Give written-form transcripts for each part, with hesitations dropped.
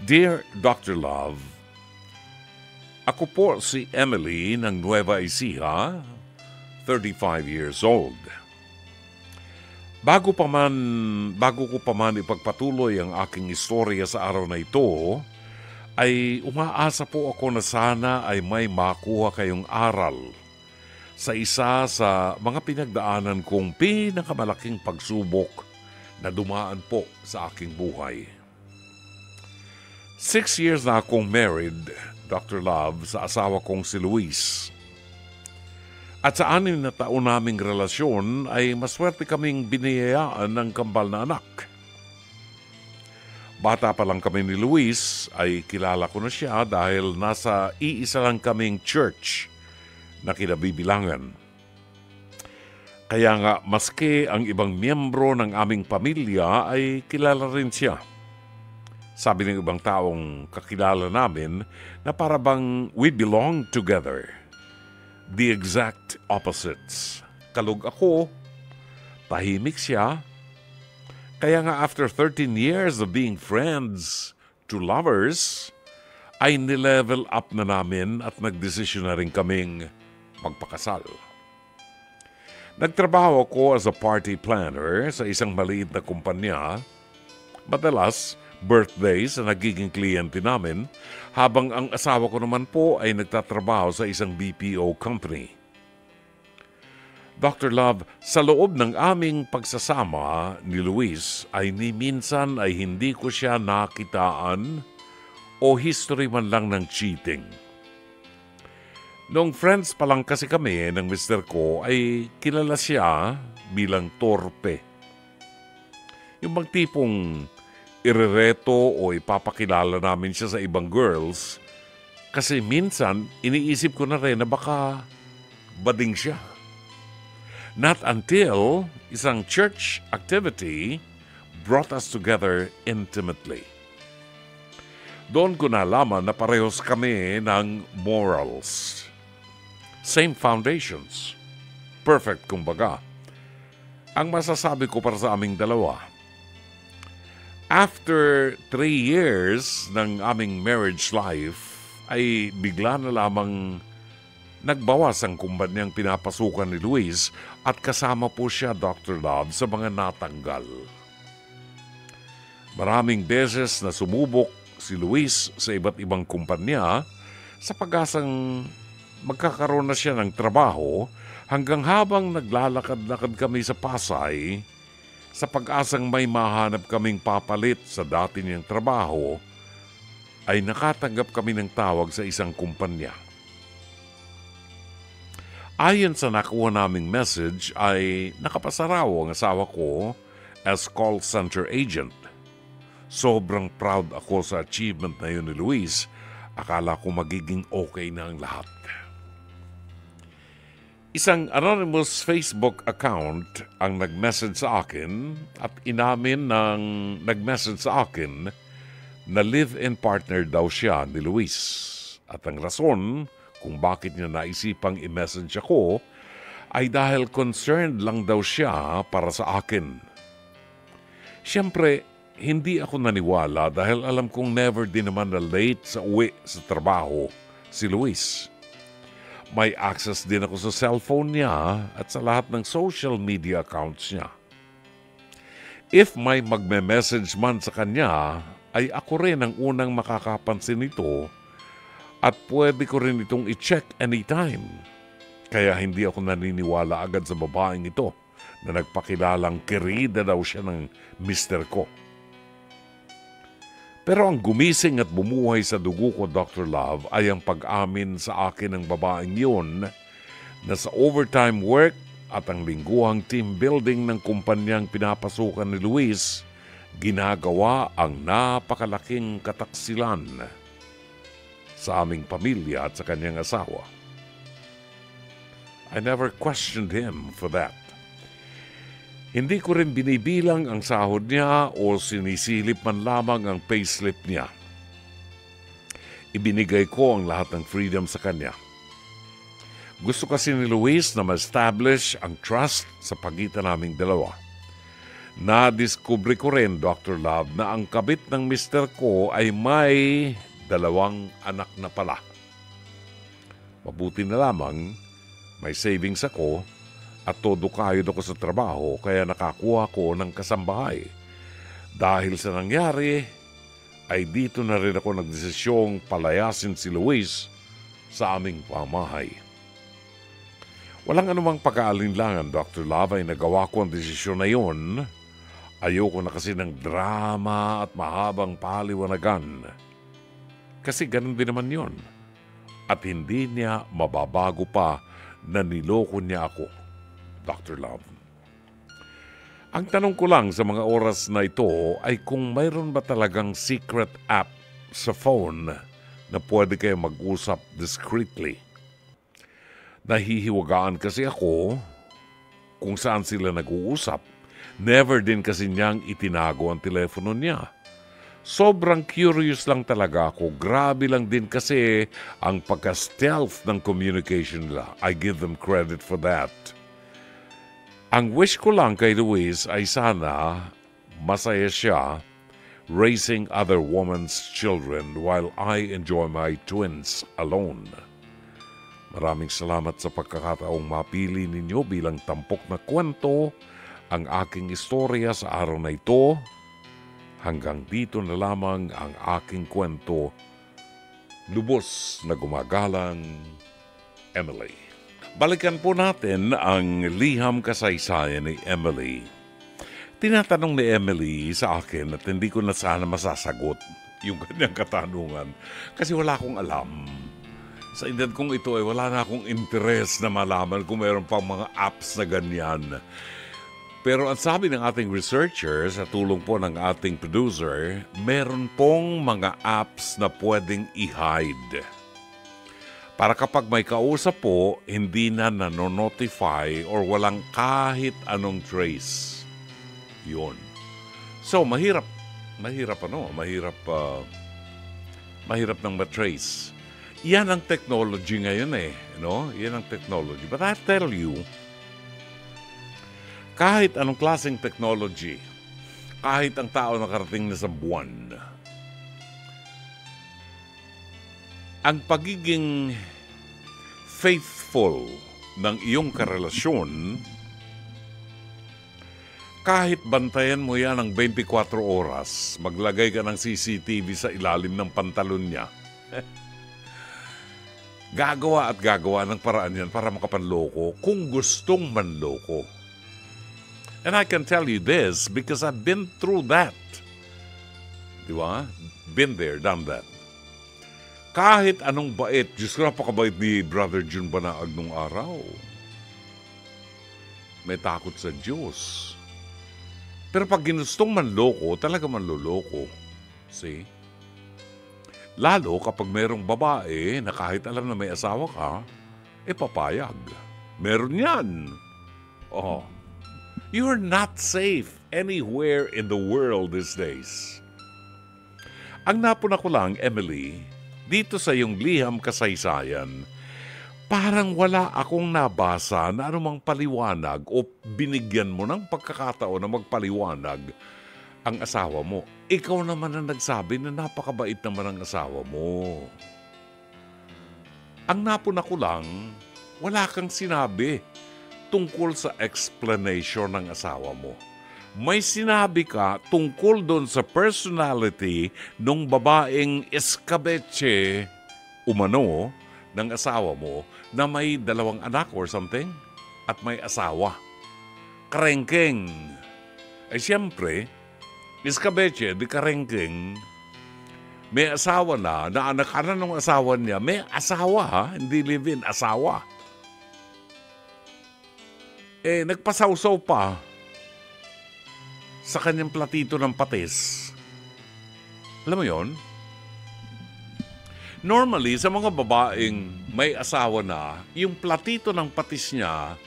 Dear Dr. Love, ako po si Emily ng Nueva Ecija, 35 years old. Bago ko pa man ipagpatuloy ang aking istorya sa araw na ito, ay umaasa po ako na sana ay may makuha kayong aral sa isa sa mga pinagdaanan kong pinakamalaking pagsubok na dumaan po sa aking buhay. 6 years na akong married, Dr. Love, sa asawa kong si Luis. At sa 6 na taon naming relasyon ay maswerte kaming biniyayaan ng kambal na anak. Bata pa lang kami ni Luis ay kilala ko na siya dahil nasa iisa lang kaming church na kinabibilangan. Kaya nga maski ang ibang miyembro ng aming pamilya ay kilala rin siya. Sabi ng ibang taong kakilala namin na para bang we belong together. The exact opposites. Kalug ako, tahimik siya. Kaya nga after 13 years of being friends to lovers, ay nilevel up na namin at nagdesisyon na rin kaming magpakasal. Nagtrabaho ako as a party planner sa isang maliit na kumpanya. Madalas, birthdays na nagiging kliyente namin, habang ang asawa ko naman po ay nagtatrabaho sa isang BPO company. Dr. Love, sa loob ng aming pagsasama ni Luis ay ni minsan ay hindi ko siya nakitaan o history man lang ng cheating. Noong friends pa lang kasi kami ng mister ko ay kilala siya bilang torpe. Yung bang tipong irereto o ipapakilala namin siya sa ibang girls kasi minsan iniisip ko na rin na baka bading siya. Not until isang church activity brought us together intimately. Doon ko nalaman na parehos kami ng morals. Same foundations. Perfect kumbaga. Ang masasabi ko para sa aming dalawa, after 3 years ng aming marriage life, ay bigla na lamang nagbawas ang kumpanyang pinapasukan ni Luis at kasama po siya, Dr. Love, sa mga natanggal. Maraming beses na sumubok si Luis sa iba't ibang kumpanya sa pag-asang magkakaroon na siya ng trabaho hanggang habang naglalakad-lakad kami sa Pasay sa pag-asang may mahanap kaming papalit sa dati niyang trabaho ay nakatanggap kami ng tawag sa isang kumpanya. Ayon sa nakuha naming message ay nakapasaraw ang asawa ko as call center agent. Sobrang proud ako sa achievement na yun ni Luis. Akala ko magiging okay na ang lahat. Isang anonymous Facebook account ang nag-message sa akin at inamin ng nag-message sa akin na live-in partner daw siya ni Luis. At ang rason kung bakit niya naisipang i-message ako ay dahil concerned lang daw siya para sa akin. Siyempre, hindi ako naniwala dahil alam kong never din naman na late sa uwi sa trabaho si Luis. May access din ako sa cellphone niya at sa lahat ng social media accounts niya. If may magme-message man sa kanya, ay ako rin ang unang makakapansin nito at pwede ko rin itong i-check anytime. Kaya hindi ako naniniwala agad sa babaeng ito na nagpakilalang kerida daw siya ng mister ko. Pero ang gumising at bumuhay sa dugo ko, Dr. Love, ay ang pag-amin sa akin ng babaeng yun na sa overtime work at ang lingguhang team building ng kumpanyang pinapasukan ni Luis, ginagawa ang napakalaking kataksilan sa aming pamilya at sa kanyang asawa. I never questioned him for that. Hindi ko rin binibilang ang sahod niya o sinisilip man lamang ang payslip niya. Ibinigay ko ang lahat ng freedom sa kanya. Gusto kasi ni Luis na ma-establish ang trust sa pagitan naming dalawa. Nadiskubre ko rin, Dr. Love, na ang kabit ng mister ko ay may 2 anak na pala. Mabuti na lamang, may savings ako at todo kayod ako sa trabaho kaya nakakuha ko ng kasambahay. Dahil sa nangyari, ay dito na rin ako nagdesisyong palayasin si Luis sa aming pamahay. Walang anumang pag-aalinlangan, Dr. Love, ay nagawa ko ang desisyon na yun. Ayoko na kasi ng drama at mahabang paliwanagan. Kasi ganun din naman yun. At hindi niya mababago pa na niloko niya ako, Dr. Love. Ang tanong ko lang sa mga oras na ito ay kung mayroon ba talagang secret app sa phone na pwede kayo mag-usap discreetly. Nahihiwagaan kasi ako kung saan sila nag-uusap. Never din kasi niyang itinago ang telepono niya. Sobrang curious lang talaga ako. Grabe lang din kasi ang pagka-stealth ng communication nila. I give them credit for that. Ang wish ko lang kay Luis ay sana masaya siya raising other women's children while I enjoy my twins alone. Maraming salamat sa pagkakataong mapili ninyo bilang tampok na kwento ang aking istorya sa araw na ito. Hanggang dito na lamang ang aking kwento. Lubos na gumagalang, Emily. Balikan po natin ang liham kasaysayan ni Emily. Tinatanong ni Emily sa akin at hindi ko na sana masasagot yung kanyang katanungan kasi wala akong alam. Sa edad kong ito ay wala na akong interes na malaman kung mayroon pang mga apps na ganyan. Pero ang sabi ng ating researcher sa tulong po ng ating producer, meron pong mga apps na pwedeng i-hide. Para kapag may kausap po, hindi na nanonotify or walang kahit anong trace. Yun. So, mahirap nang matrace. Yan ang technology ngayon no? Yan ang technology. But I tell you, kahit anong klaseng technology, kahit ang tao nakarating na sa buwan, ang pagiging faithful ng iyong karelasyon, kahit bantayan mo yan ng 24 oras, maglagay ka ng CCTV sa ilalim ng pantalon niya, gagawa at gagawa ng paraan yan para makapanloko kung gustong manloko. And I can tell you this because I've been through that. Di ba? Been there, done that. Kahit anong bait, Diyos ko, napakabait ni Brother Jun Banaag nung araw. May takot sa Diyos. Pero pag ginustong manloko, talaga manloloko. See? Lalo kapag mayroong babae na kahit alam na may asawa ka, papayag. Meron yan. Oh. You're not safe anywhere in the world these days. Ang napuna ko lang, Emily, dito sa iyong liham kasaysayan, parang wala akong nabasa na anumang paliwanag o binigyan mo ng pagkakataon na magpaliwanag ang asawa mo. Ikaw naman ang nagsabi na napakabait naman ang asawa mo. Ang napuna ko lang, wala kang sinabi tungkol sa explanation ng asawa mo. May sinabi ka tungkol doon sa personality ng babaeng escabeche umano ng asawa mo na may 2 anak or something at may asawa. Karengkeng. Siyempre, escabeche, di karengkeng, may asawa na anak ka na ng asawa niya. May asawa hindi live-in, asawa. Nagpasawsaw pa sa kanyang platito ng patis. Alam mo yon? Normally, sa mga babaeng may asawa na, yung platito ng patis niya,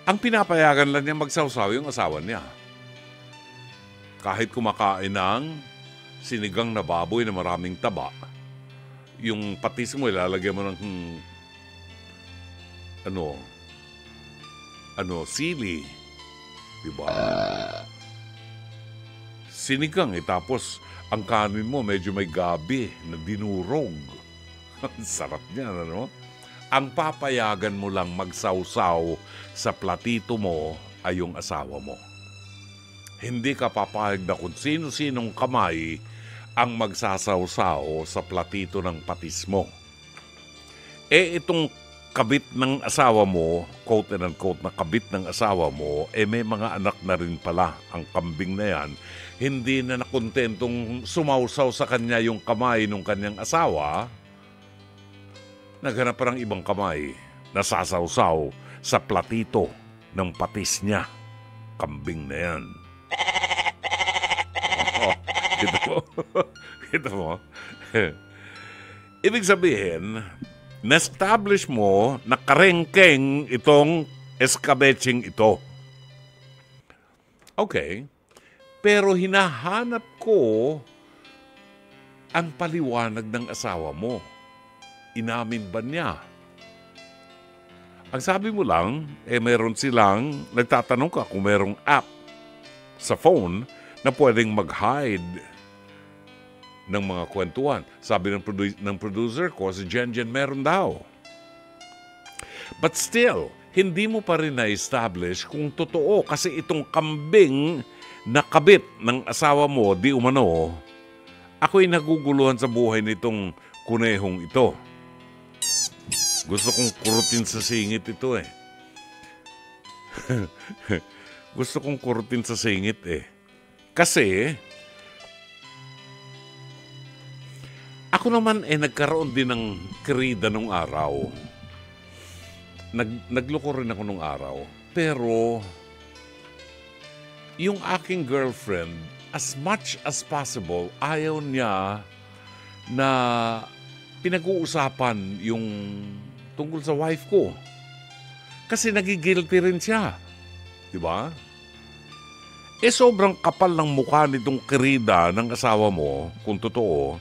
ang pinapayagan lang niya magsawsaw yung asawa niya. Kahit kumakain ng sinigang na baboy na maraming taba, yung patis mo ilalagay mo ng sili. Diba? sinigang tapos ang kanin mo medyo may gabi na dinurog. Ang sarap niyan, ano? Ang papayagan mo lang magsawsaw sa platito mo ay yung asawa mo. Hindi ka papayag na kung sino-sinong kamay ang magsasawsaw sa platito ng patis mo. Itong kabit ng asawa mo, quote and unquote na kabit ng asawa mo, may mga anak na rin pala ang kambing na yan. Hindi na nakontentong sumawsaw sa kanya yung kamay ng kanyang asawa, naghanap pa ng ibang kamay na sasawsaw sa platito ng patis niya. Kambing na yan. Kita mo? Kita mo? Ibig sabihin, na-establish mo na karengkeng itong escabeching ito. Okay. Pero hinahanap ko ang paliwanag ng asawa mo. Inamin ba niya? Ang sabi mo lang, meron silang, nagtatanong ka kung merong app sa phone na pwedeng mag-hide ng mga kwentuhan. Sabi ng producer ko, si Jenjen, meron daw. But still, hindi mo pa rin na-establish kung totoo kasi itong kambing na kabit ng asawa mo, di umano, ako'y naguguluhan sa buhay nitong kunehong ito. Gusto kong kurutin sa singit ito Gusto kong kurutin sa singit Kasi, ako naman nagkaroon din ng kerida nung araw. Nagloko rin ako nung araw. Pero, yung aking girlfriend, as much as possible, ayaw niya na pinag-uusapan yung tungkol sa wife ko. Kasi nagigilty rin siya. Diba? Sobrang kapal ng mukha nitong kerida ng asawa mo, kung totoo,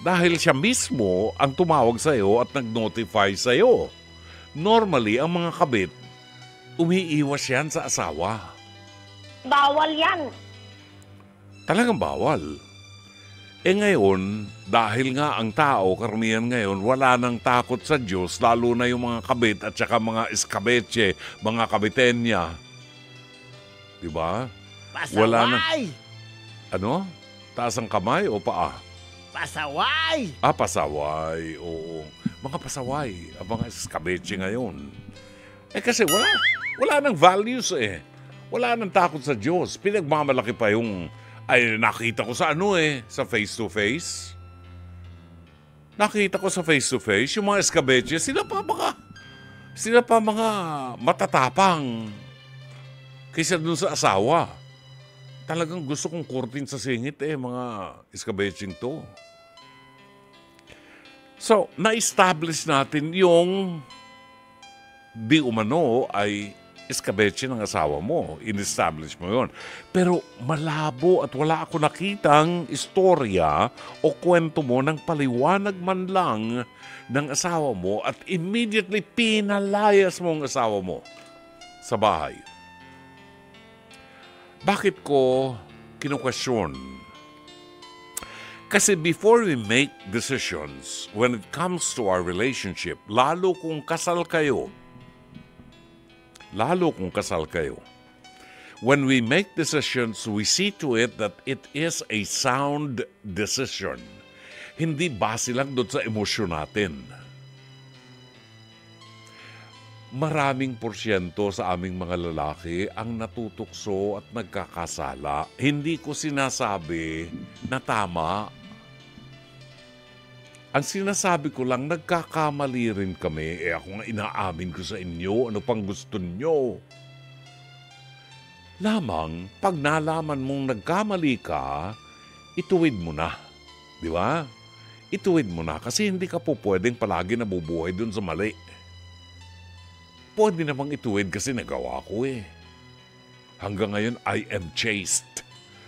dahil siya mismo ang tumawag sa'yo at nag-notify sa'yo. Normally, ang mga kabit, umiiwas yan sa asawa. Bawal yan. Talagang bawal. Ngayon, dahil nga ang tao, karamihan ngayon, wala nang takot sa Diyos, lalo na yung mga kabit at saka mga escabeche, mga kabitenya. Diba? Pasaway! Wala na. Ano? Taas ang kamay o paa? Pasaway! Pasaway. Oo. Mga pasaway. Mga escabeche ngayon. Kasi wala nang values Wala nang takot sa Diyos. Pinagmamalaki pa yung nakita ko sa sa face-to-face. Nakita ko sa face-to-face, yung mga escabeche, sila pa mga matatapang kaysa dun sa asawa. Talagang gusto kong kurtin sa singit mga escabeching to. So, na-establish natin yung di umano ay escabeche ng asawa mo. In-establish mo yon. Pero malabo at wala ako nakitang istorya o kwento mo ng paliwanag man lang ng asawa mo at immediately pinalayas mo ang asawa mo sa bahay. Bakit ko kinukwestiyon? Kasi before we make decisions when it comes to our relationship, lalo kung kasal kayo, when we make decisions, we see to it that it is a sound decision. Hindi base lang doon sa emosyon natin. Maraming porsyento sa aming mga lalaki ang natutukso at nagkakasala. Hindi ko sinasabi na tama. Ang sinasabi ko lang, nagkakamali rin kami. Ako nga inaamin ko sa inyo, ano pang gusto nyo? Lamang, pag nalaman mong nagkamali ka, ituwid mo na. Di ba? Ituwid mo na kasi hindi ka po pwedeng palagi nabubuhay dun sa mali. Pwede namang ituwid kasi nagawa ko Hanggang ngayon, I am chaste.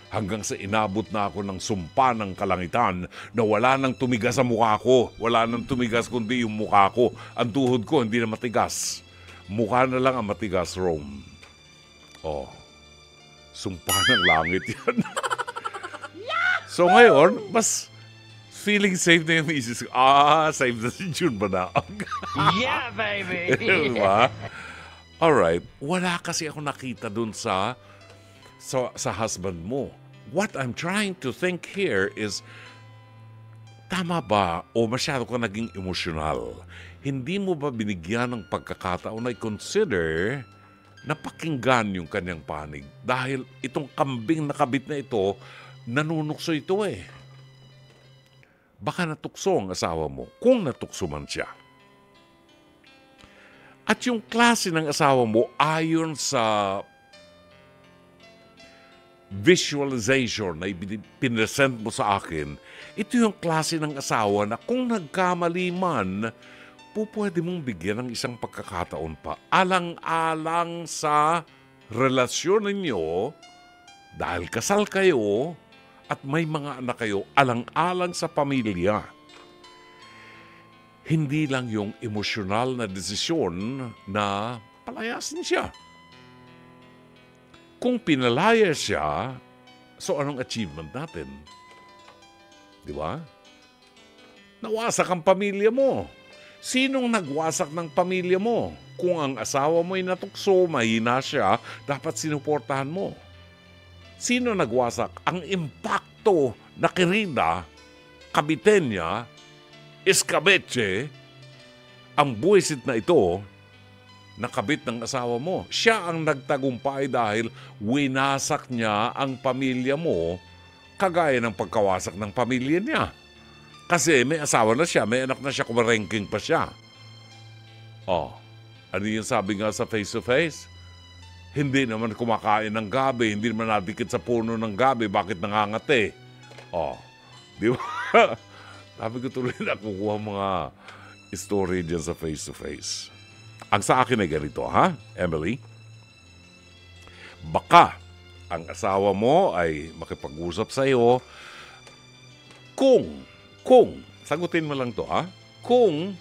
Hanggang sa inabot na ako ng sumpa ng kalangitan na wala nang tumigas sa mukha ko. Wala nang tumigas kundi yung mukha ko. Ang tuhod ko hindi na matigas. Mukha na lang ang matigas, Rome. Sumpa ng langit yan. So ngayon, mas feeling safe na yung misis ko. Safe na si June Banaog. Yeah, baby! Diba? Alright. Wala kasi ako nakita dun sa husband mo. What I'm trying to think here is, tama ba o masyado ka naging emosyonal? Hindi mo ba binigyan ng pagkakataon na i-consider na pakinggan yung kanyang panig? Dahil itong kambing na kabit na ito, nanunukso ito eh. Baka natukso ang asawa mo, kung natukso man siya. At yung klase ng asawa mo, ayon sa visualization na pinresent mo sa akin, ito yung klase ng asawa na kung nagkamali man, pwede mong bigyan ng isang pagkakataon pa. Alang-alang sa relasyon ninyo, dahil kasal kayo at may mga anak kayo, alang-alang sa pamilya. Hindi lang yung emosyonal na desisyon na palayasin siya. Kung pinalaya siya, so anong achievement natin? Di ba? Nawasak ang pamilya mo. Sinong nagwasak ng pamilya mo? Kung ang asawa mo'y natukso, mahina siya, dapat sinuportahan mo. Sino nagwasak? Ang impacto na Quirina, Kabitenya, Escabeche, ang buwisit na ito, nakabit ng asawa mo. Siya ang nagtagumpay dahil winasak niya ang pamilya mo kagaya ng pagkawasak ng pamilya niya. Kasi may asawa na siya, may anak na siya, kumarengking pa siya. Ano yung sabi nga sa face-to-face? Hindi naman kumakain ng gabi, hindi naman nadikit sa puno ng gabi, bakit nangangati? Di ba? Sabi ko tuloy na kukuha mga story dyan sa face-to-face. Ang sa akin ay ganito, ha, Emily? Baka ang asawa mo ay makipag-usap sa iyo kung, sagutin mo lang to, ha? Kung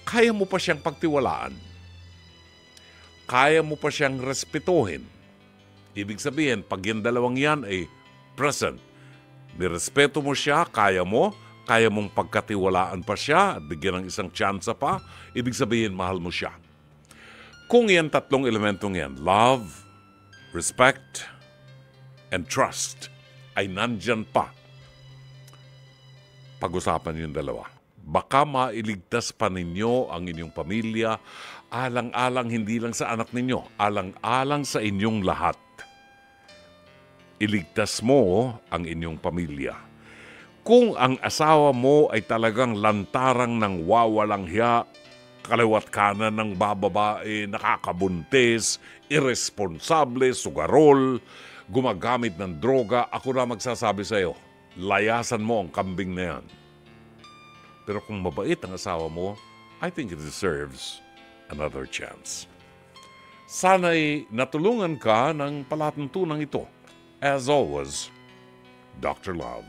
kaya mo pa siyang pagtiwalaan, kaya mo pa siyang respetuhin. Ibig sabihin, pag yung dalawang yan ay present, nirespeto mo siya, kaya mong pagkatiwalaan pa siya at bigyan ng isang tsansa pa, ibig sabihin, mahal mo siya. Kung yan tatlong elementong yan, love, respect, and trust, ay nandyan pa, pag-usapan yung dalawa. Baka mailigtas pa ninyo ang inyong pamilya, alang-alang hindi lang sa anak ninyo, alang-alang sa inyong lahat. Iligtas mo ang inyong pamilya. Kung ang asawa mo ay talagang lantarang ng wawalang hiya, kaliwat kanan ng bababae, nakakabuntis, irresponsable, sugarol, gumagamit ng droga, ako na magsasabi sa iyo, layasan mo ang kambing na yan. Pero kung mabait ang asawa mo, I think it deserves another chance. Sana'y natulungan ka ng palatuntunan ito. As always, Dr. Love.